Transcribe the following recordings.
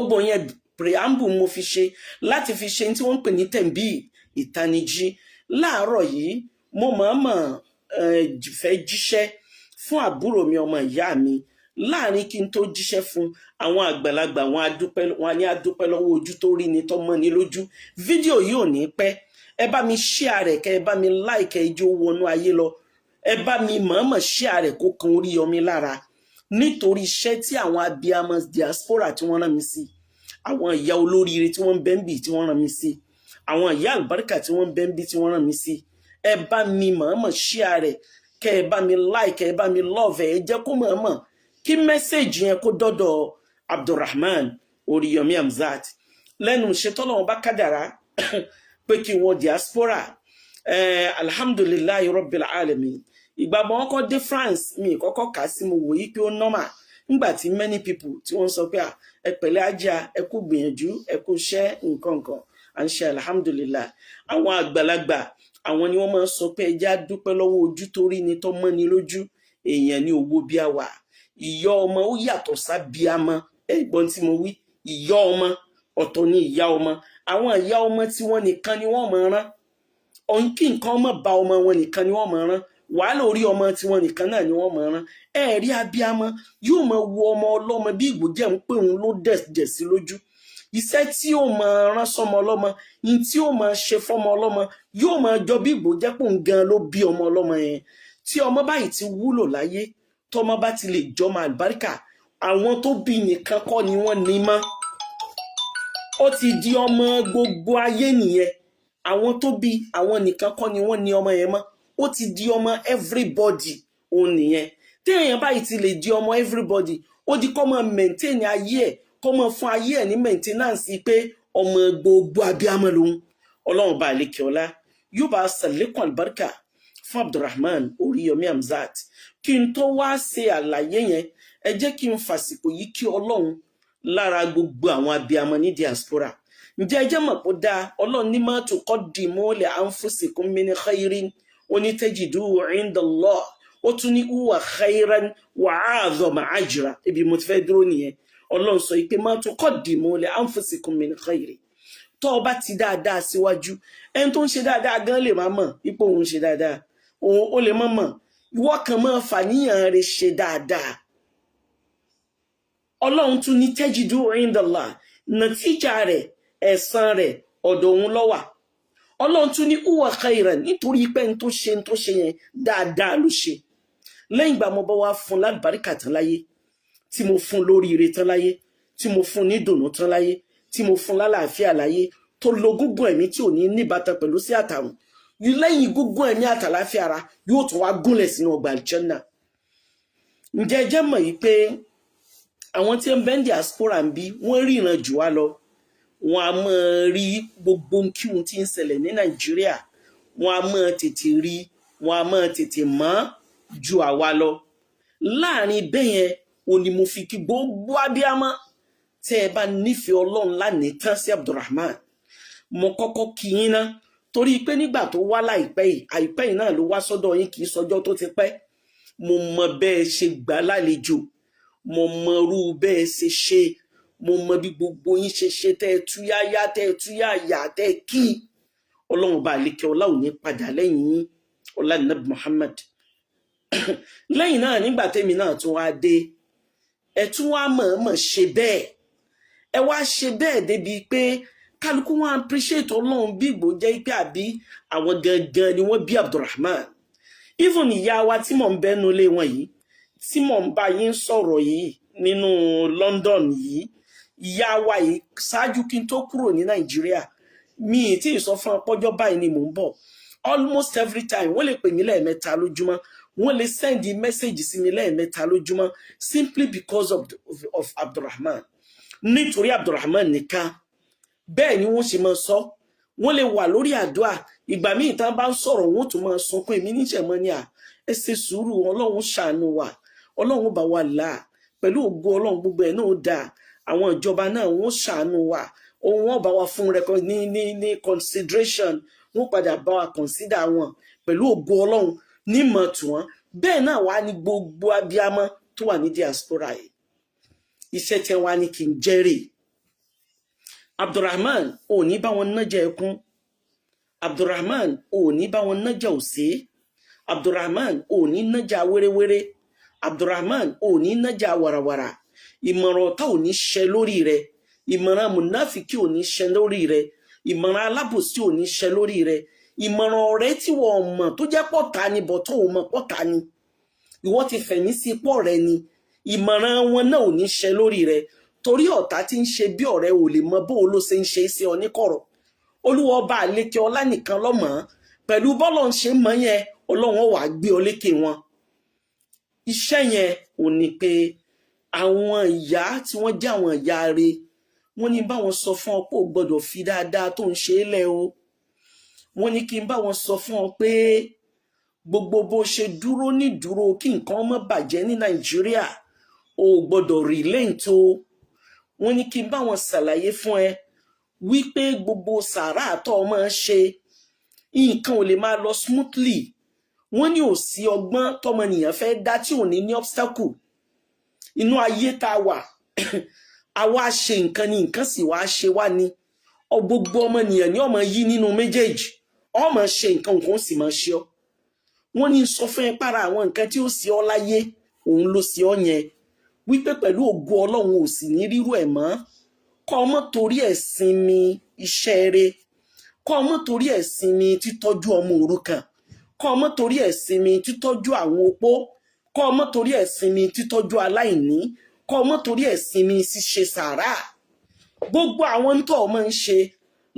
gbogbo yẹn preamble mo fi ṣe láti fi ṣe tí wọ́n ń pè ní tẹ̀m̀bí ìtanijí. Láàárọ̀ yìí mo mọ̀ọ́mọ̀ fẹ́ jíṣẹ́ fún àbúrò mi ọmọ ìyá mi. Láàrin kí n tó jíṣẹ́ fún àwọn àgbàlagbà wọn ní adúpẹ́ lọ́wọ́ ojú tó rí ni tó mọ́ ni lójú. Fídíò yìí ò ní pẹ́, ẹ bá mi share rẹ̀, kẹ́ ẹ bá mi like ẹ jó wọnú ayé lọ, ẹ bá mi mọ̀ọ́mọ̀ share rẹ̀ kó kan Oríyọmí lára, nítorí iṣẹ́ tí àwọn abiyamọ diaspora tí wọ́n rán mi sí, àwọn ìyá olóríire tí wọ́n ń bẹ́ńbì tí wọ́n rán mi sí, àwọn ìyá àlùbáríkà tí wọ́n ń bẹ́ńbì tí wọ́n rán mi sí. Ẹ bá mi mọ̀ọ́mọ̀ share rẹ̀, kẹ́ ẹ bá mi like, ẹ bá mi love ẹ jẹ́ kó mọ̀ọ́mọ̀ kí mẹ́sẹ̀jì yẹn kó dọ́dọ̀ Abdulrahman Oríyọmí Hamzat lẹ́nu ṣetọ́lọ́wọ́n bá kádàrá pé kí wọ́n diaspora. Alhamdulillahi Rabbil Alamin. Ìgbà wọn kọ́ dé France mi kọ́kọ́ kà sí mo wòye pé ó normal nígbà tí many people tí wọ́n sọ pé ẹ pẹ̀lẹ́ ajá, ẹ kú gbìyànjú, ẹ kú ṣẹ́ nǹkan kan à ń ṣe alhamdulillah. Àwọn àgbàlagbà àwọn ni wọ́n máa ń sọ pé ẹjá dúpẹ́ lọ́wọ́ ojú tó rí ni tó mọ́ ni lójú, èèyàn ní owó bí a wà. Ìyá ọmọ ó yàtọ̀ sábíàmọ́, ẹ̀gbọ́n tí mo wí, ìyá ọmọ ọ̀tọ̀ ni ìyá ọmọ. Àwọn ìyá ọmọ tí wọ́n nìkan ni wọ́n máa rán, ọ̀hún kí nǹkan ọmọ bá ọmọ wọn nìkan ni wọ́n máa rán, wàhálà orí ọmọ tí wọ́n nìkan náà ni wọ́n máa rán. Ẹ̀rí abíàmọ́ yóò máa wo ọmọ ọlọ́mọ bí ìgbò jẹ́ ń pé òun ló dẹ̀ sí lójú. Iṣẹ́ tí ó máa rán sọmọ ọlọ́mọ, in tí ó máa ṣe fọmọ ọlọ́mọ yóò máa jọ bí ìgbò jẹ́ pé òun gan ló bí ọmọ ọlọ́mọ yẹn. Tí ọmọ báyìí ti wúlò láyé, tọ́mọ bá ti lè jọmọ àlùbáríkà, àwọn tó bí nìkan kọ́ ni wọ́n ní mọ́, ó ti di ọmọ gbogbo ayé nìyẹn. Àwọn tó bí àwọn nìkan kọ́ ni wọ́n ní ọmọ yẹn mọ́, ó ti di ọmọ everybody òun nìyẹn. Téèyàn báyìí ti lè di ọmọ everybody, ó di kọ́ mọ maintain ayé ẹ̀, kọ́ mọ fún ayé ẹ̀ ní maintenance pé ọmọ gbogbo abiyamọ lòun. Ọlọ́run bá àlékè ọlá yóò bá ṣàlékún àlùbáríkà fún Abdulrahman Oríyọmí Hamzat. Kí n tó wá ṣe àlàyé yẹn, ẹ jẹ́ kí n fàsìkò yìí kí Ọlọ́run lára gbogbo àwọn abiyamọ ní diaspora. Ǹjẹ́ ẹ jẹ́ mọ̀ pé dáa, Ọlọ́run ní ma tuqaddimu li anfusikum min khairin tajiduhu inda Allah, ó tún ní huwa khairan wa a'zama ajra. Ibi mo ti fẹ́ dúró nìyẹn. Ọlọ́run sọ pé ma tuqaddimu li anfusikum min khairin. Tó o bá ti dáadáa síwájú, ẹni tó ń ṣe dáadáa gan lè má mọ̀ ipò òun ṣe dáadáa, ó lè má mọ̀. Ìwọ kan máa fàníyàn rẹ̀ ṣe dáadáa. Ọlọ́run tún ní tajiduhu inda Allah, nàtíjà rẹ̀, ẹ̀san rẹ̀ ọ̀dọ̀ òun ló wà. Ọlọ́run tún ní huwa khairan, nítorí pé n tó ṣe yẹn dáadáa ló ṣe. Lẹ́yìn ìgbà mo bá wá fún lálùbáríkà tán láyé, tí mo fún lóríire tán láyé, tí mo fún ní dùnnú tán láyé, tí mo fún lálàáfíà láyé, tó lo gúngún ẹ̀mí tí ò ní níbàtàn pẹ̀lú sí àtàrùn, lẹ́yìn gúngún ẹ̀mí àtàláfíà ara yóò tún wá gúnlẹ̀ sínú ọgbà àlùjánnà. Ǹjẹ́ ẹ jẹ́ mọ̀ yìí pé àwọn tí ń bẹ ní diaspora ń bí wọ́n ríran jù wá lọ. Wọ́n á máa rí gbogbo ohun tí ń ṣẹlẹ̀ ní Nàìjíríà, wọ́n á máa tètè rí, wọ́n á máa tètè mọ̀ ju àwa lọ. Láàrin bẹ́yẹn o ni mo fi kí gbogbo abiyamọ tẹ́ ẹ bá nífẹ̀ẹ́ Ọlọ́run lánìí tán sí Abdulrahman. Mo kọ́kọ́ kí yín ná, torí pé nígbà tó wá àìpẹ́ yìí náà ló wá sọ́dọ̀ yín, kì í sọjọ́ tó ti pẹ́. Mo mọ bẹ́ẹ̀ ṣe gbà lálejò, mo mọ irú bẹ́ẹ̀ ṣe, mo mọ bí gbogbo yín ṣe tẹ́ ẹ túyáyá, tẹ́ ẹ túyáyà, tẹ́ ẹ kí. Ọlọ́run bá àlékè ọlá ò ní padà lẹ́yìn yín, ọlá Nabi Muhammad. Lẹ́yìn náà nígbà tẹ́mi náà tún wá dé, ẹ tún wá mọ̀ọ́mọ̀ ṣe bẹ́ẹ̀, ẹ wá ṣe bẹ́ẹ̀ débi pé kálukú wọn appreciate Ọlọ́run bí ìgbò jẹ́ pé àbí àwọn gangan ni wọ́n bí Abdulrahman. Even ìyá wa tí mò ń bẹ́nu lé wọn yìí, tí mò ń bá yín sọ̀rọ̀ yìí nínú London yìí, ìyá wa yìí ṣáájú kí n tó kúrò ní Nàìjíríà, mi ì tí ì sọ fún ọpọ́jọ́ báyìí ni mò ń bọ̀. Almost every time wọ́n lè pè mí lẹ́ẹ̀mẹ́ta lójúmọ́, wọ́n lè send message sí mi lẹ́ẹ̀mẹ́ta lójúmọ́, simply because of Abdulrahman. Nítorí Abdulrahman nìkan. Bẹ́ẹ̀ ni wọ́n ṣe máa sọ. Wọ́n lè wà lórí àdúà, ìgbà míì tán bá ń sọ̀rọ̀ wọ́n tún máa sunkún. Èmi níṣẹ́ mọ́ ni ẹ ṣe sùúrù, Ọlọ́run ṣàánú wa, Ọlọ́run bá wa là, pẹ̀lú ògo Ọlọ́run gbogbo ẹ̀ náà dáa. Àwọn ìjọba náà wọ́n ṣàánú wa, ohun wọn bá wa fún ní consideration, wọ́n padà bá wa consider wọn pẹ̀lú ògo Ọlọ́run nímọ̀ tù wọ́n. Bẹ́ẹ̀ náà wá ní gbogbo abiyamọ tó wà ní diaspora yìí. Iṣẹ́ tí wọ́n á ní kí n jẹ́rìí. Abdulrahman ò ní bá wọn nájà ẹkún, Abdulrahman ò ní bá wọn nájà òsè, Abdulrahman ò ní nájà wérewére, Abdulrahman ò ní nájà wàràwàrà. Ìmọ̀ràn ọ̀tá ò ní ṣẹ lórí rẹ, ìmọ̀ràn mùnáfìkí ò ní ṣẹ lórí rẹ, ìmọ̀ràn alábòsí ò ní ṣẹ lórí rẹ, ìmọ̀ràn ọ̀rẹ́ tí wọ́n mọ̀ tó jẹ́ pọ̀ta ni bọ̀ tó mọ̀ pọ̀ta ni, ìwọ ti fẹ̀mí sí pọ̀ rẹ ni, ìmọ̀ràn wọn náà ò ní ṣẹ lórí rẹ, torí ọ̀tá tí ń ṣe bí ọ̀rẹ́ ò lè mọ bó ló ṣe ń ṣe sí ọ níkọ̀rọ̀. Olúwa ọba àlékè ọlá nìkan lọ́mọ, pẹ̀lú bọ́lọ̀ ń ṣe mọ́ yẹn Ọlọ́run wà gbé ọ lékè wọn. Iṣẹ́ yẹn ò ní pé àwọn ìyá tí wọ́n jẹ́ àwọn ìyá rẹ, wọ́n ní bá wọn sọ fún ọ pé o gbọ́dọ̀ fi dáadáa tó ń ṣe é lẹ̀ o. Wọ́n ní kí n bá wọn sọ fún ọ pé gbogbo bó ṣe dúró ní dúró kí nǹkan má bàjẹ́ ní Nàìjíríà, o gbọ́dọ̀ relent o. Wọ́n ní kí n bá wọn ṣàlàyé fún ẹ wípé gbogbo sàárà tó máa ṣe nǹkan ò lè máa lọ smoothly. Wọ́n ní ò sí ọgbọ́n tọmọnìyàn fẹ́ dá tí ò ní ní obstacle. Inú ayé tá a wà àwa ṣe nǹkan ni nǹkan sì wá ṣe wá ni. Gbogbo ọmọnìyàn ni ọmọ yí nínú méjèèjì, ọmọ ṣe nǹkan nǹkan sì máa ṣe ọ. Wọ́n ní sọ fún ẹ para àwọn nǹkan tí ó sì ọ láyé òun ló sì ọ yẹn, wípé pẹ̀lú ògo Ọlọ́run ò sì ní rírú ẹ̀ mọ́. Kọ́ ọmọ torí ẹ̀ sinmi iṣẹ́ rere, kọ́ ọmọ torí ẹ̀ sinmi títọ́jú ọmọ òrukàn, kọ́ ọmọ torí ẹ̀ sinmi títọ́jú àwọn opó, kọ́ ọmọ torí ẹ̀ sinmi títọ́jú aláìní, kọ́ ọmọ torí ẹ̀ sinmi ṣíṣe sàárà. Gbogbo àwọn tó ọmọ ń ṣe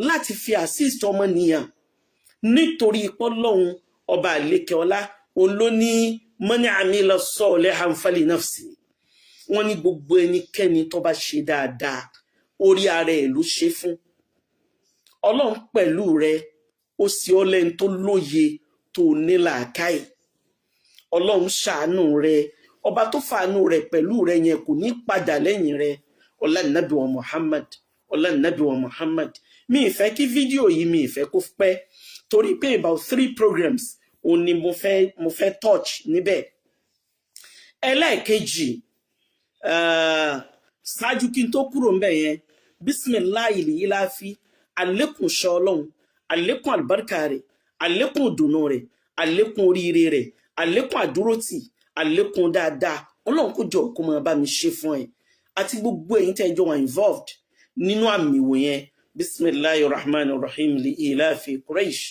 láti fi assist ọmọnìyàn nítorí Ọlọ́run ọba àlékè ọlá òun ló ní mọ́ni àmìlọ sọ́ọ̀lẹ́ hanfali nafsi. Wọ́n ní gbogbo ẹnikẹ́ni tó bá ṣe dáadáa orí ara ẹ̀ ló ṣe fún. Ọlọ́run pẹ̀lú rẹ ó sì ọ lẹ́ni tó lóye tó ní làákàyè. Ọlọ́run ṣàánú rẹ, ọba tó fàánú rẹ pẹ̀lú rẹ yẹn kò ní padà lẹ́yìn rẹ. Ọlá Nábì wa Muhammad, ọlá Nábì wa Muhammad. Mi ìfẹ́ kí fídíò yìí mi ìfẹ́ kó pẹ́, torí pé about 3 programs òun ni mo fẹ́ touch níbẹ̀. Ẹlẹ́ẹ̀kejì, ṣáájú kí n tó kúrò ńbẹ̀ yẹn, bisimilahi ilafi, àlékún ṣọ́ Ọlọ́run, àlékún àlùbáríkà rẹ̀, àlékún ìdùnnú rẹ̀, àlékún oríire rẹ̀, àlékún àdúrótì, àlékún dáadáa Ọlọ́run kó jọ kó máa bá mi ṣe fún ẹ àti gbogbo ẹ̀yin tẹ́ jọ wà involved nínú àmì wò yẹn. Bismillahir Rahmanir Rahim li ilafi Quraysh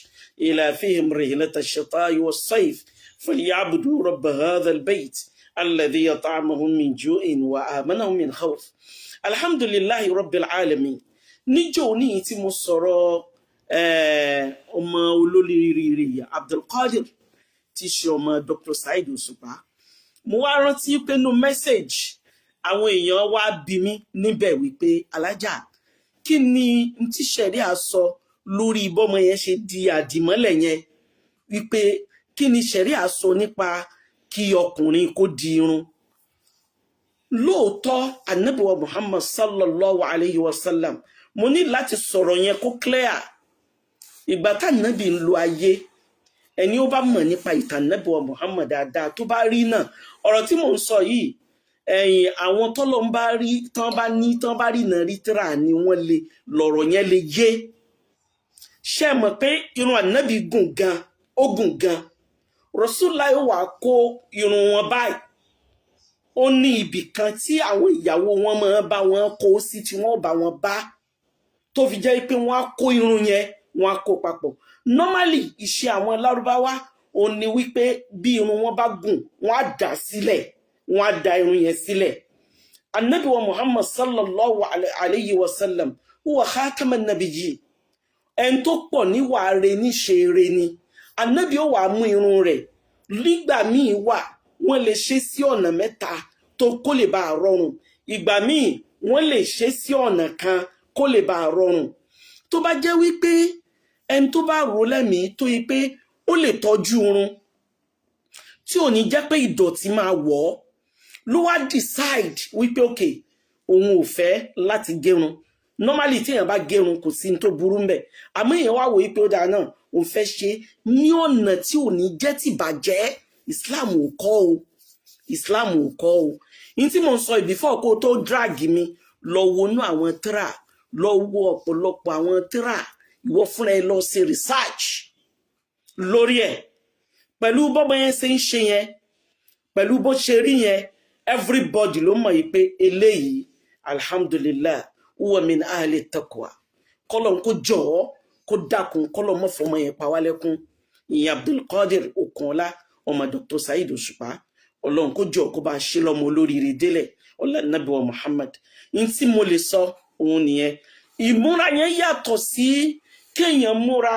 ilafihim rihlata ash-shita'i was-sayf falyabudu rabb hadha al-bayt alladhi at'amahum min ju'in wa amanahum min khawf. Alhamdulillahi rabbil alamin. Níjọ́ ní tí mo sọ̀rọ̀ ọmọ olóríire Abdul Qadir tí ṣe ọmọ Dr. Saheed Òṣùpá, mo wá rántí pé no message àwọn èèyàn wá bí mi níbẹ̀ wípé alájà kí ni tí ṣẹ̀ríà sọ lórí bọ́mọ yẹn ṣe di àdìmọ́lẹ̀ yẹn, wípé kí ni ṣẹ̀ríà sọ nípa kí ọkùnrin kó di irun. Lóòótọ́ Ànábì wa Muhammad sallallahu alayhi wa sallam, mo ní láti sọ̀rọ̀ yẹn kó clear. Ìgbà tá Ànábì ń lo ayé, ẹni ó bá mọ̀ nípa ìtàn Ànábì wa Muhammad dáadáa tó bá rí náà, ọ̀rọ̀ tí mò ń sọ yìí ẹ̀yin àwọn tọ́lọ́ ń bá rí tán bá rí náà rí tíra ni wọ́n lè lọ̀rọ̀ yẹn lè yé. Ṣé mọ̀ pé irun Ànábì gùn gan, ó gùn gan. Rasulullah wá kó irun wọn báyìí, ó ní ibì kan tí àwọn ìyàwó wọn máa bá wọn kó sí tí wọ́n bá wọn bá, tó fi jẹ́ pé wọ́n á kó irun yẹn wọ́n á kó papọ̀. Normally iṣẹ́ àwọn Lárúbáwá ó ní wípé bí irun wọn bá gùn wọ́n á dà sílẹ̀, wọ́n á da irun yẹn sílẹ̀. Ànábì wa Muhammad sallallahu alayhi wa sallam huwa khataman nabiyyin, ẹni tó pọ̀ níwà rẹ̀ níṣe rẹ̀ ni. Ànábì ó wá mú irun rẹ̀ nígbà míì wà wọ́n lè ṣe sí ọ̀nà mẹ́ta tó kó lè bá rọrùn, ìgbà míì wọ́n lè ṣe sí ọ̀nà kan kó lè bá rọrùn. Tó bá jẹ́ wípé ẹni tó bá rò lẹ́mìí tó yí pé ó lè tọ́jú irun tí ò ní jẹ́ pé ìdọ̀tí máa wọ̀ ọ́, ló wá decide wípé okay òun ò fẹ́ láti gẹrun. Normally tí èèyàn bá gẹrun kò sí ní tó burú ńbẹ̀, àmọ́ èèyàn wá wò wípé ó dáa náà òun fẹ́ ṣe ní ọ̀nà tí ò ní jẹ́ tìbàjẹ́. Islam ò kọ́ o, Islam ò kọ́ o. In tí mo ń sọ before kó tó drag mi lọ wọnú àwọn tíra lọ wo ọ̀pọ̀lọpọ̀ àwọn tírà ìwọ fúnra ẹ lọ ṣe research lórí ẹ̀ pẹ̀lú bọ́mọ yẹn ṣe ń ṣe yẹn pẹ̀lú bó ṣe rí yẹn everybody ló mọ̀ yìí pé eléyìí alhamdulillah huwa min ahli taqwa kọ́lọ́n kó jọ̀ọ́ kó dákun kọ́lọ́n mọ́ fọmọ yẹn pa wá lẹ́kún ìyẹn Abdulkadir Okunọlá ọmọ Dr. Saheed Òṣùpá ọlọ́run kó jọ̀ọ́ kó bá ṣe lọ́mọ olóríire délẹ̀ ọlá nàbí wa Muhammad yín tí mo lè sọ òun nìyẹn ìmúra yẹn yàtọ̀ sí kéèyàn múra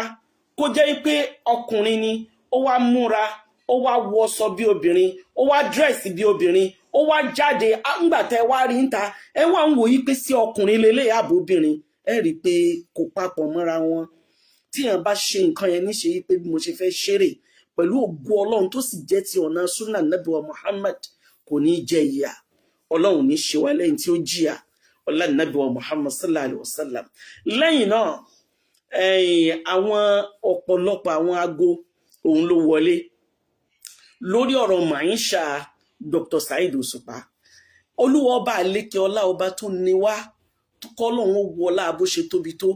kó jẹ́ pé ọkùnrin ni ó wá múra ó wá wọṣọ bí obìnrin ó wá dírẹ́sì bí obìnrin ó wá jáde ńgbà tẹ́ wá rí níta ẹ wá ń wò yí pé sí ọkùnrin lélẹ̀ àbò obìnrin ẹ rí i pé kò papọ̀ mọ́ra wọn tíyàn bá ṣe nǹkan yẹn níṣe yí pé bí mo ṣe fẹ́ ṣeré pẹ̀lú ògo ọlọ́run tó sì jẹ́ ti ọ̀nà sunnah nabi wa Muhammad kò ní jẹ ìyà ọlọ́run ní ṣe wá lẹ́yìn tí ó jìyà ọlá nabi wa Muhammad sallallahu alayhi wa sallam lẹ́yìn náà àwọn ọ̀pọ̀lọpọ̀ àwọn aago òun ló wọlé lórí ọ̀rọ̀ màáyíṣà Dr. Saheed Òṣùpá olúwa ọba àlékè ọlá ọba tó ní wá kọ́ lọ́hún wọlá bó ṣe tóbi tó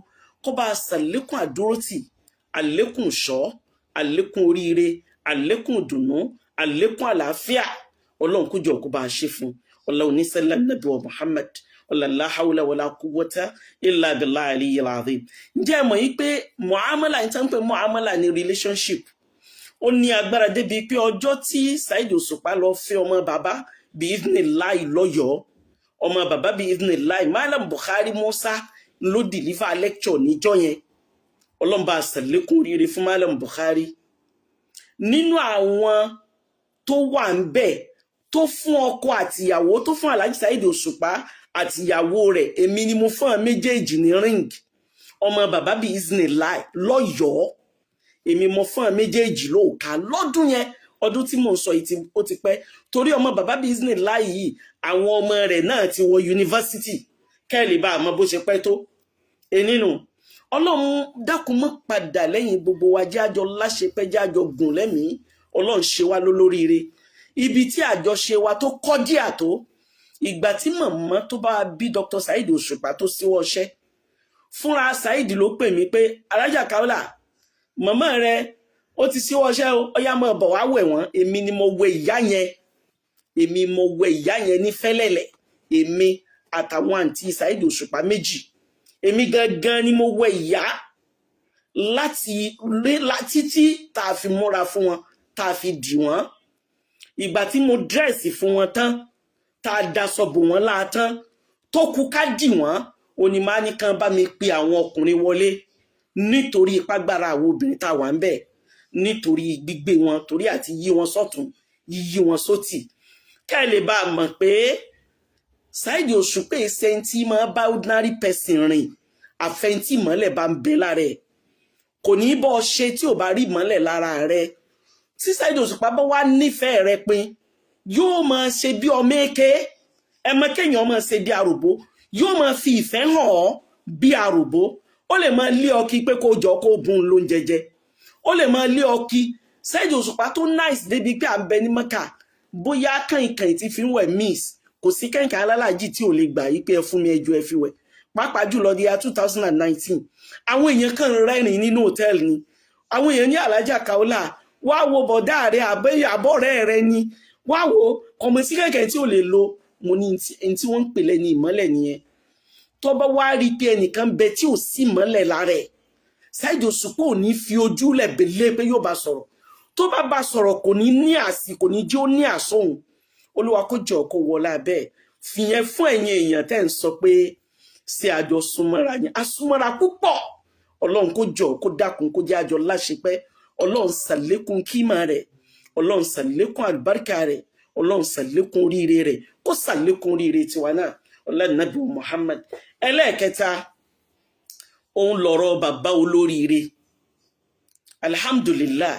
kọ́ bá ṣàlékún àdúrótì àlékún ṣọ́ àlékún oríire àlékún ìdùnnú àlékún àlàáfíà ọlọ́run kó jọ kó bá ṣe fún ọlọ́run ní sẹ́lá nàbí wa Muhammad la hawla wala quwwata illa billahi aliyyil azim ǹjẹ́ ẹ mọ̀ yí pé muamala ní tán pé muamala ní relationship ó ní agbára débi pé ọjọ́ tí Saheed Òṣùpá lọ fẹ́ ọmọ bàbá bí idhnillahi lọ́yọ̀ọ́ ọmọ bàbá bí idhnillahi Malam Buhari Musa ló deliver lecture níjọ́ yẹn ọlọ́mba àṣàlékún rere fún Malam Buhari nínú àwọn tó wà ń bẹ̀ tó fún ọkọ àtìyàwó tó fún Alhaji Saheed Òṣùpá àtìyàwó rẹ̀ èmi ni mo fún àwọn méjèèjì ní ring ọmọ bàbá bí idhnillahi lọ́yọ̀ọ́ èmi mo fún àwọn méjèèjì lóòka lọ́dún yẹn ọdún tí mò ń sọ yìí ó ti pẹ́ torí ọmọ bàbá bí idhnillahi yìí àwọn ọmọ rẹ̀ náà ti wọ yunifásitì kẹ́ẹ̀lì bá àmọ́ bó ṣe pẹ́ tó nínú ọlọ́run dákun mọ́ padà lẹ́yìn gbogbo wa jájọ láṣepẹ́ jájọ gùn lẹ́mìí ọlọ́run ṣe wá lólóríire ibi tí àjọṣe wa tó kọjíà tó ìgbà tí màmá tó bá bí Dr. Saheed Òṣùpá tó síwọ́ ọṣẹ́ fúnra Saheed ló pè mí pé Alájà Kaola màmá rẹ ó ti síwọ́ ọṣẹ́ ó yá mọ́ bọ̀ wá wẹ̀ wọ́n èmi ni mo wẹ ìyá yẹn ní Fẹ́lẹ́lẹ̀ èmi àtàwọn àǹtí Saheed Òṣùpá méjì èmi gangan ni mo wẹ ìyá láti tí tá a fi múra fún wọn tá a fi dì wọ́n ìgbà tí mo dírẹ́sì fún wọn tán tá a daṣọ bò wọ́n láàtán tó kù ká dì wọ́n onímọ̀ nìkan bá mi pe àwọn ọkùnrin wọlé nítorí ipágbára àwọn obìnrin tá a wà ń bẹ̀ nítorí gbígbé wọn torí àti yí wọn sọ́tún yíyí wọn sótì ká lè bá a mọ̀ pé Saheed Òṣùpá sẹ́ńtì máa bá ordinary person rìn àfẹ́ntì mọ́lẹ̀ bá ń bẹ lára ẹ̀ kò ní bọ́ ṣe tí ò bá rí mọ́lẹ̀ lára rẹ̀ tí Saheed Òṣùpá bá wá nífẹ̀ẹ́ rẹ pin yóò máa ṣe bí ọmọ èké ẹmọ kéèyàn máa ṣe bí àròbó yóò máa fi ìfẹ́ hàn ọ́ bí àròbó ó lè máa lé ọkì pé kó jọ kó bùn lóúnjẹ jẹ ó lè máa lé ọkì Saheed Òṣùpá tó nice débi pé à ń bẹ ní Mẹ́kà bóyá kàìnkàìn tí fi ń wẹ̀ miss kò sí kàìnkàìn alálàájì tí ò lè gbà yí pé ẹ fún mi ẹjọ́ ẹ fi wẹ̀ pàápàá jùlọ di ya 2019 àwọn èèyàn kan rẹ́rìn nínú hòtẹ́ẹ̀lì ni àwọn èèyàn ní Alájà Kaola wá wo bọ̀dá rẹ̀ àbọ̀rẹ́ rẹ̀ ni wá wo kọ̀mọ̀sí kẹ̀kẹ́ tí ò lè lo mo ní ẹni tí wọ́n ń pè lẹ́ni ìmọ́lẹ̀ nìyẹn tó bá wá rí pé ẹnìkan bẹ tí ò sí ìmọ́lẹ̀ lára ẹ̀ Saheed Òṣùpá ò ní fi ojú lẹ̀ belé pé yóò bá sọ̀rọ̀ tó bá sọ̀rọ̀ kò ní ní àsì kò ní jẹ́ ó ní àsóhùn Olúwa kó jọ kó wọlá bẹ́ẹ̀ fìyẹn fún ẹ̀yin èèyàn tẹ́ ń sọ pé ṣé àjọ súnmọ́ra yẹn asúnmọ́ra púpọ̀ Ọlọ́run kó jọ kó dákun kó jẹ́ àjọ láṣepẹ́ Ọlọ́run ṣàlékún kímà rẹ̀ Ọlọ́run ṣàlékún àlùbáríkà rẹ̀ Ọlọ́run ṣàlékún oríire rẹ̀ kó ṣàlékún oríire tiwa náà ọlọ́run Nábì Muhammad ẹlẹ́ẹ̀kẹta òun lọ̀rọ̀ bàbá olóríire alhamdulillah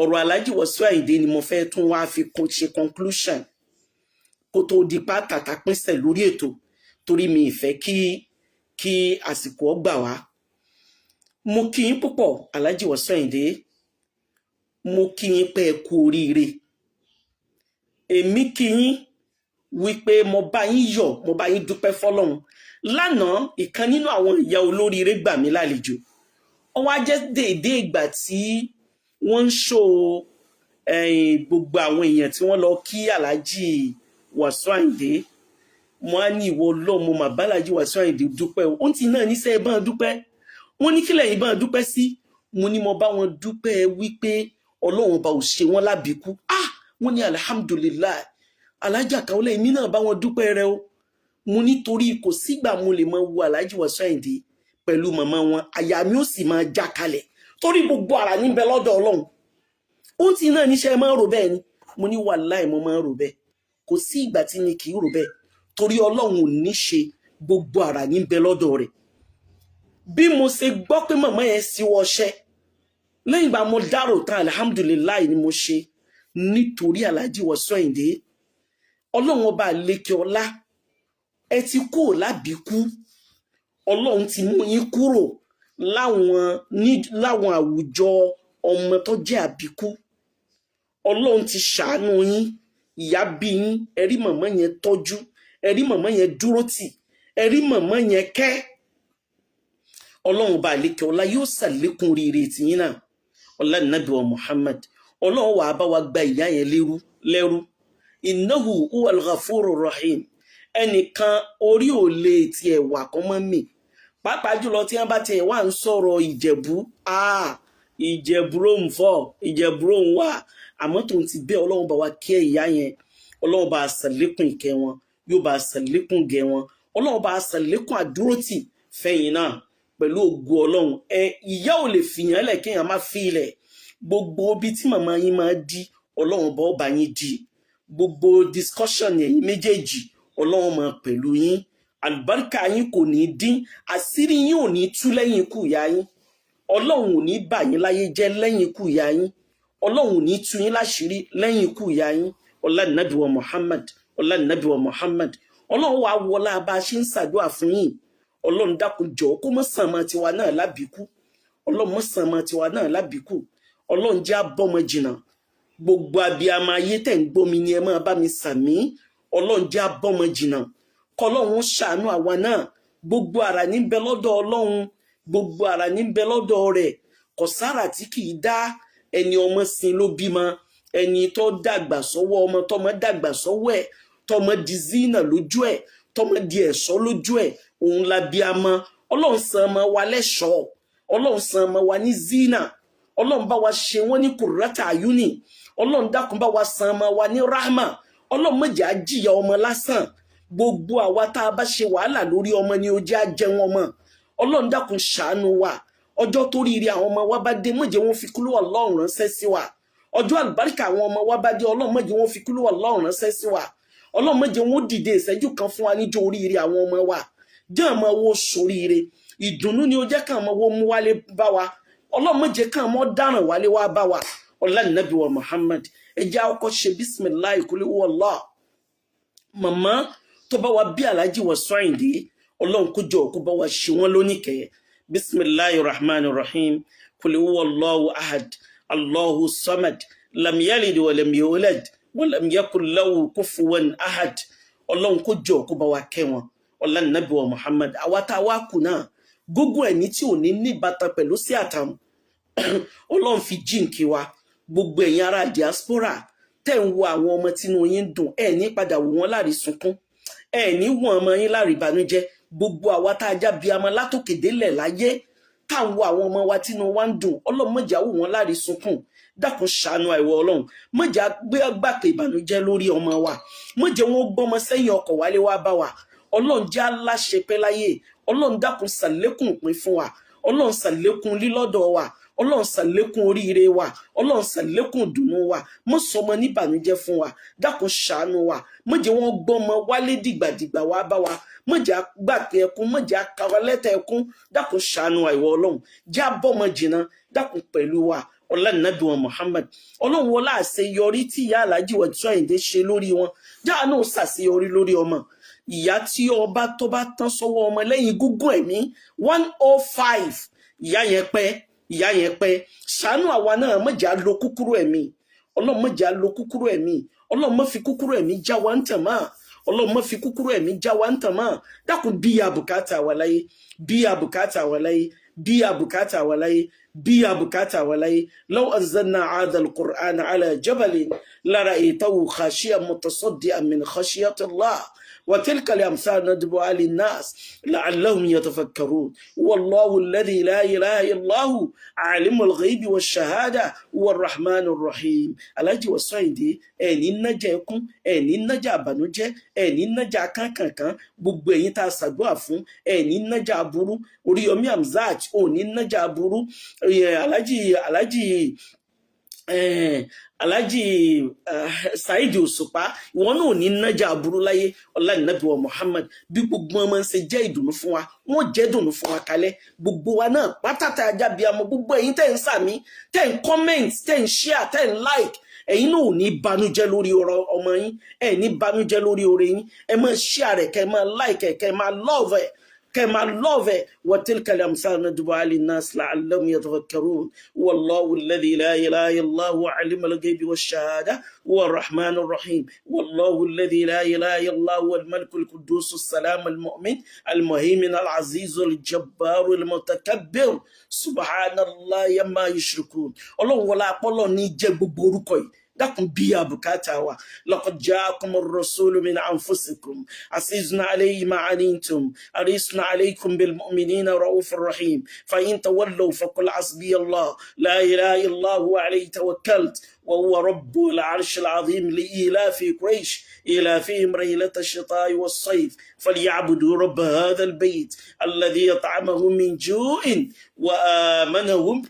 ọ̀rọ̀ Alhaji Wasiu Ayinde ni mo fẹ́ tún wá fi ṣe conclusion kó tó di pátàkà pínṣẹ̀ lórí ètò torí mi ìfẹ́ kí àsìkò ọgbà wá mo kí yín púpọ̀ Alhaji Wasiu Ayinde mo kí yín pé ẹ kú oríire èmi kí yín wípé mo bá yín yọ̀ mo bá yín dúpẹ́ fọ́lọ́run lánàá ìkan nínú àwọn ìyá olóríire gbà mí lálejò ó wá jẹ́ déédéé ìgbà tí wọ́n ń ṣó gbogbo àwọn èèyàn tí wọ́n lọ kí Alhaji Wasiu Ayinde wọ́n á ní ìwọ ọlọ́mọ màbá Alhaji Wasiu Ayinde dúpẹ́ ó ti náà níṣẹ́ bá dúpẹ́ wọ́n ní kílẹ̀ yìí bá dúpẹ́ sí mo ní mo bá wọn dúpẹ́ wípé Ọlọ́run bá ò ṣe wọ́n lábìkú wọ́n ní alhamdulillah Alhaji Kaola èmi náà bá wọn dúpẹ́ rẹ o mo nítorí kò sígbà mo lè máa wo Alhaji Wasiu Ayinde pẹ̀lú màmá wọn àyà mi ó sì máa já kalẹ̀ torí gbogbo ara níbẹ̀ lọ́dọ̀ Ọlọ́run ó ti náà níṣẹ́ máa ń rò bẹ́ẹ̀ ni mo ní wàláì mo máa ń rò bẹ́ẹ̀ kò sí ìgbà tí mi kì í rò bẹ́ẹ̀ torí Ọlọ́run ò ní ṣe gbogbo ara níbẹ̀ lọ́dọ̀ rẹ̀ bí mo ṣe gbọ́ pé màmá yẹn sí wọṣẹ́ lẹ́yìn ìgbà mo dárò tán alhamdulillah ni mo ṣe nítorí Alhaji Wasiu Ayinde Ọlọ́run ọba àlékè ọlá ẹ ti kúrò lábìkú Ọlọ́run ti mú yín kúrò láwọn àwùjọ ọmọ tó jẹ́ àbíkú Ọlọ́run ti ṣàánú yín ìyá bí yín ẹ rí màmá yẹn tọ́jú ẹ rí màmá yẹn dúró tì ẹ rí màmá yẹn kẹ́ Ọlọ́run ọba àlékè ọlá yóò ṣàlékún rere tìyín náà ọlá nàbí wa Muhammad Ọlọ́run wàá bá wa gba ìyá yẹn lẹ́rú innahu huwal ghafurur rahim ẹnìkan orí ò lè tiẹ̀ wà kọ́ mọ́ mi pàápàá jùlọ tí wọ́n bá tiẹ̀ wà ń sọ̀rọ̀ Ìjẹ̀bú Ìjẹ̀búrò ń fọ́ Ìjẹ̀búrò ń wà àmọ́ tó ń ti bẹ́ẹ̀ Ọlọ́run bá wa kẹ́ ìyá yẹn Ọlọ́run bá ṣàlékún ìkẹ́ wọn yóò bá ṣàlékún gẹ̀ wọn Ọlọ́run bá ṣàlékún àdúrótì fẹ̀yìn náà pẹ̀lú ògo Ọlọ́run ìyá ò lè fìyàn lẹ̀ kéèyàn má fi ilẹ̀ gbogbo ibi tí màmá yín máa di Ọlọ́run bá ọba yín di gbogbo discussion ẹ̀yin méjèèjì Ọlọ́run máa pẹ̀lú yín àlùbáríkà yín kò ní dín àṣírí yín ò ní tú lẹ́yìn ikú ìyá yín Ọlọ́run ò ní bà yín láyé jẹ́ lẹ́yìn ikú ìyá yín Ọlọ́run ò ní tú yín láṣìírí lẹ́yìn ikú ìyá yín ọlá nàbí wa Muhammad ọlá nàbí wa Muhammad Ọlọ́run wàá wọlá bá a ṣe ń ṣàdúrà fún yín Ọlọ́run dákun jọ̀ọ́ kó mọ́ sàn máa tiwa náà lábìkú Ọlọ́run mọ́ sàn máa tiwa náà lábìkú Ọlọ́run jẹ́ abọ́mọ jìnnà gbogbo abiyamọ ayé tẹ̀ ń gbómi ni ẹ máa bá mi sàmí Ọlọ́run jẹ́ abọ́mọ jìnnà kọlọ́run ṣàánú àwa náà gbogbo ara ní bẹ lọ́dọ̀ Ọlọ́run gbogbo ara ní bẹ lọ́dọ̀ rẹ̀ kò sára tí kì í dá ẹni ọmọ sin ló bímọ ẹni tó dàgbà sọ́wọ́ ọmọ tọmọ dàgbà sọ́wọ́ ẹ̀ tọmọ di zina lójú ẹ̀ tọmọ di ẹ̀ṣọ́ lójú ẹ̀ òun la bí a mọ Ọlọ́run san ọmọ wa lẹ́ṣọ́ Ọlọ́run san ọmọ wa ní zina Ọlọ́run bá wa ṣe wọ́n ní kùrátà àyúnì Ọlọ́run dákun bá wa san ọmọ wa ní rahma Ọlọ́run má jẹ́ á jìyà ọmọ lásán gbogbo àwa tá a bá ṣe wàhálà lórí ọmọ ni ó jẹ́ á jẹ wọn mọ́ Ọlọ́run dákun ṣàánú wa ọjọ́ tó rí rí àwọn ọmọ wa bá dé má jẹ́ wọn fi kúlú Ọlọ́run ránṣẹ́ sí wa ọjọ́ àlùbáríkà àwọn ọmọ wa bá dé Ọlọ́run má jẹ́ wọn fi kúlú Ọlọ́run ránṣẹ́ sí wa Ọlọ́run má jẹ́ wọn dìde ìṣẹ́jú kan fún wa níjọ́ oríire àwọn ọmọ wa jẹ́ ọmọ wo ṣoríire ìdùnnú ni ó jẹ́ ká ọmọ wo mú wálé bá wa Ọlọ́run má jẹ́ ká ọmọ dáràn wálé wá bá wa ọlá nàbí wa Muhammad ẹ jẹ́ á kọ́kọ́ ṣe bisimilahi kúlú wọlá màmá tó bá wa bí Alhaji Wasiu Ayinde Ọlọ́run kó jọ̀ọ́ kó bá wa ṣe wọ́n lóníkẹ́ bismillahir rahmanir rahim kul huwallahu ahad allahu samad lam yalid wa lam yulad wa lam yakul lahu kufuwan ahad Ọlọ́run kó jọ̀ọ́ kó bá wa kẹ́ wọn ọlá nàbí wa Muhammad àwa tá a wá kù náà gbogbo ẹni tí ò ní níbàtà pẹ̀lú sí àtàwọn Ọlọ́run fi jíǹkí wa gbogbo ẹ̀yin ará diaspora tẹ́ ń wo àwọn ọmọ tínú yín dùn ẹ̀ ní padà wò wọ́n lárí sunkún ẹ̀ ní wọ́n ọmọ yín lárí ìbànújẹ́ gbogbo àwa tá a já bí ọmọ látòkè délẹ̀ láyé tá à ń wo àwọn ọmọ wa tínú wa ń dùn Ọlọ́run má jẹ́ á wò wọ́n lárí sunkún dákun ṣàánú àìwọ Ọlọ́run má jẹ́ á gbé gbàpè ìbànújẹ́ lórí ọmọ wa má jẹ́ wọn gbọ́mọ sẹ́yìn ọkọ̀ wálé wá bá wa Ọlọ́run jẹ́ aláṣẹ pẹ́ láyé Ọlọ́run dákun ṣàlékún pín fún wa Ọlọ́run ṣàlékún lílọ́dọ̀ wa Ọlọ́run ṣàlékún oríire wa Ọlọ́run ṣàlékún dùnú wa mọ́ sọmọ níbànújẹ́ fún wa dákun ṣàánú wa má jẹ́ wọn gbọ́mọ wálé dìgbàdìgbà wá bá wa má jẹ́ á gbàpè ẹkún má jẹ́ á kàwọ́ lẹ́tà ẹkún dákun ṣàánú àìwọ Ọlọ́run jẹ́ abọ́mọ jìnnà dákun pẹ̀lú wa ọlá nàbí wa Muhammad Ọlọ́run wọlá àṣeyọrí tí ìyá Alhaji Wasiu Ayinde ṣe lórí wọn jáà náà ṣàṣeyọrí lórí ọmọ ìyá tí ọba tó bá tán sọ́wọ́ ọmọ lẹ́yìn gúngún ẹ̀mí 105 ìyá yẹn pẹ́ ṣàánú àwa náà má jẹ́ á lo kúkúrú ẹ̀mí Ọlọ́run má jẹ́ á lo kúkúrú ẹ̀mí Ọlọ́run má fi kúkúrú ẹ̀mí já wa ń tàn máa ọlọ́run má fi kúkúrú ẹ̀mí já wa ń tàn mọ́ dákun bí àbùkátà wa láyé bí àbùkátà wa láyé bí àbùkátà wa láyé bí àbùkátà wa láyé law anzalna hadha al-Qur'ana ala jabalin lara'aytahu khashi'an mutasaddi'an min khashyati Allah وتلك الأمثال ندبها للناس لعلهم يتفكرون والله الذي لا إله إلا هو عالم الغيب والشهادة هو الرحمن الرحيم alájì Wasiu ẹni nájà ẹkún ẹni nájà àbànújẹ́ ẹni nájà kankankan gbogbo ẹ̀yin tá a ṣàdúrà fún ẹni nájà aburú Oríyọmí Hamzat òní nájà aburú alájì Saheed Òṣùpá ìwọ náà ní nájà aburú láyé ọlá Ànábì wa Muhammad bí gbogbo ọmọ ń ṣe jẹ́ ìdùnnú fún wa wọ́n jẹ́ ìdùnnú fún wa kalẹ̀ gbogbo wa náà pátátá ajá bíi amọ gbogbo ẹ̀yin tẹ́ ń sàmí tẹ́ ń comment tẹ́ ń share tẹ́ ń like ẹ̀yin náà ò ní banújẹ́ lórí ọ̀rọ̀ ọmọ yín ẹ̀ ní banújẹ́ lórí oore yín ẹ máa share rẹ̀ kẹ́ máa like ẹ̀ kẹ́ máa love ẹ̀ كما love وتلك الأمثال ندبها للناس لعلهم يتفكرون والله الذي لا إله إلا الله هو علم الغيب والشهادة هو الرحمن الرحيم والله الذي لا إله إلا الله هو الملك القدوس السلام المؤمن المهيمن العزيز الجبار المتكبر سبحان الله يما يشركون الله ولا أقول نيجي بوركوي dákun bí àbùkátà wa laqad ja'akum ar-rasulu min anfusikum azizun alayhi ma anittum harisun alaykum bil mu'minina ra'ufur rahim fa in tawallaw faqul hasbiya Allah la ilaha illa huwa alayhi tawakkaltu وهو رب العرش العظيم لإيلاف قريش إيلافهم رحلة الشتاء والصيف فليعبدوا رب هذا البيت الذي يطعمهم من جوع وآمنهم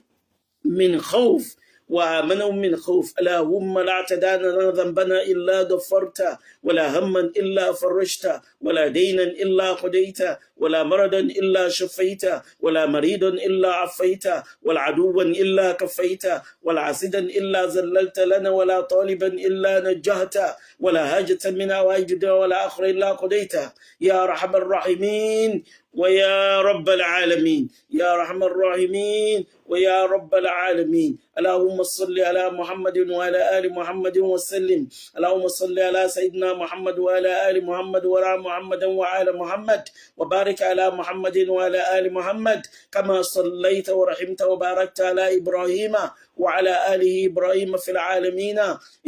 من خوف وآمنهم من خوف اللهم لا تدع لنا ذنبنا إلا غفرته ولا هما إلا فرجته ولا دينا إلا قضيته ولا مرضا إلا شفيته ولا مريضا إلا عفيته ولا عدوا إلا كفيته ولا حاسدا إلا ذللت لنا ولا طالبا إلا نجهته ولا هاجة من هوائج ولا آخر إلا قضيته يا أرحم الراحمين ويا رب العالمين يا أرحم الراحمين ويا رب العالمين اللهم صل على محمد وعلى آل محمد وسلم اللهم صل على سيدنا محمد وعلى آل محمد وعلى محمد وعلى محمد وبارك على محمد وعلى آل محمد كما صليت ورحمت وباركت على إبراهيم وعلى آله إبراهيم في العالمين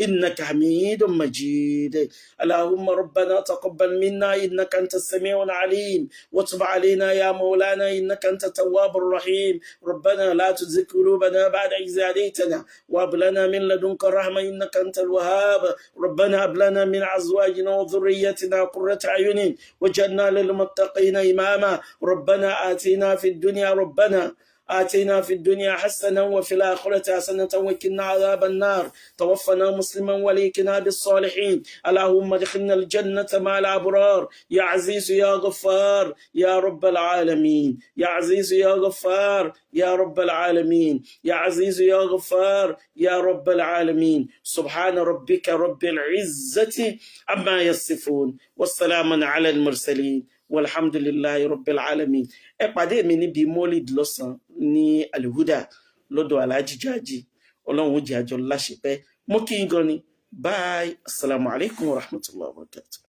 إنك حميد مجيد اللهم ربنا تقبل منا إنك أنت السميع العليم وتب علينا يا مولانا إنك أنت التواب الرحيم ربنا لا تزغ قلوبنا بعد إذ هديتنا وهب لنا من لدنك رحمة إنك أنت الوهاب ربنا هب لنا من أزواجنا وذريتنا قرة أعين واجعلنا للمتقين إماما ربنا آتنا في الدنيا آتنا في الدنيا حسنة وفي الآخرة حسنة وقنا عذاب النار توفنا مسلما وليكنا بالصالحين اللهم ادخلنا الجنة مع الأبرار يا عزيز يا غفار يا رب العالمين يا عزيز يا غفار يا رب العالمين يا عزيز يا غفار يا رب العالمين سبحان ربك رب العزة عما يصفون والسلام على المرسلين walhamdulillahi rabbil alamin ẹ pàdé mi níbi Molid lọ́sàn ní Al-Huda lọ́dọ̀ Alhaji Jaji Ọlọ́run ó jẹ́ àjọ láṣepẹ́ mo kí n gan ni bye assalamu alaikum wa rahmatullahi wa barakatuh.